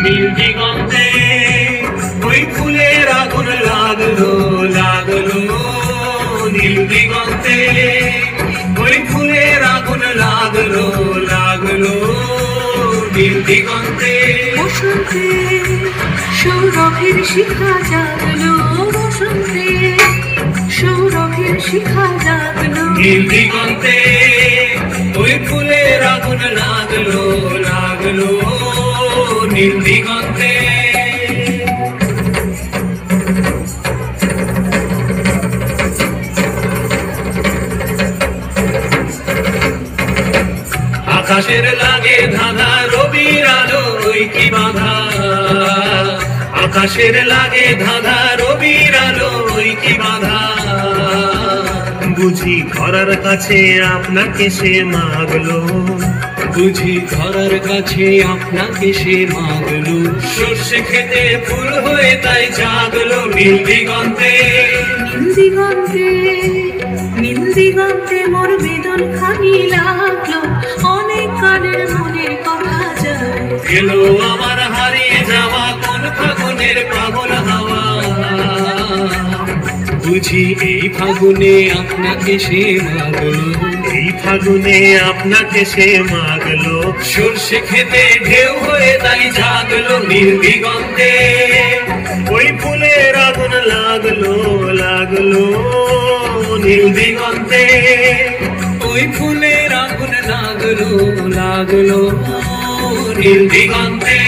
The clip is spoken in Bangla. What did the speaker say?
নীল দিগন্তে ওই ফুলের আগুন লাগলো লাগলো, নীল দিগন্তে ওই ফুলের আগুন লাগলো লাগলো, নীল দিগন্তে। বসন্তে সৌরভের শিখা জাগলো, বসন্তে সৌরভের শিখা জাগলো, নীল দিগন্তে ওই ফুলের আগুন লাগলো লাগলো, নীল দিগন্তে। আকাশের লাগে ধাঁধা রবির আলো ওই কি বাধা, আকাশের লাগে ধাঁধা রবির আলো ওই কি বাধা, বুঝি ধরার কাছে আপনাকে সে মাগলো, বুঝি ধরার কাছে আপনাকে সে মাগলো, সর্ষে খেতে ফুল হয়ে তাই জাগলো, নীল দিগন্তে। নীল দিগন্তে নীল দিগন্তে মোর বেদন খানি লাগলো, অনেক কালের মনের কথা যায়, এলো আমার হারিয়ে যাওয়া কোন ফাগুনের পাগল হাওয়া, বুঝি এই ফাগুনে আপনাকে সে মাগলো, এই ফাগুনে আপনাকে সে মাগলো, সর্ষে খেতে ঢেউ হয়ে তাই জাগলো, নীল দিগন্তে ওই ফুলের আগুন লাগলো লাগলো, নীল দিগন্তে ওই ফুলের আগুন লাগলো লাগলো, নীল দিগন্তে।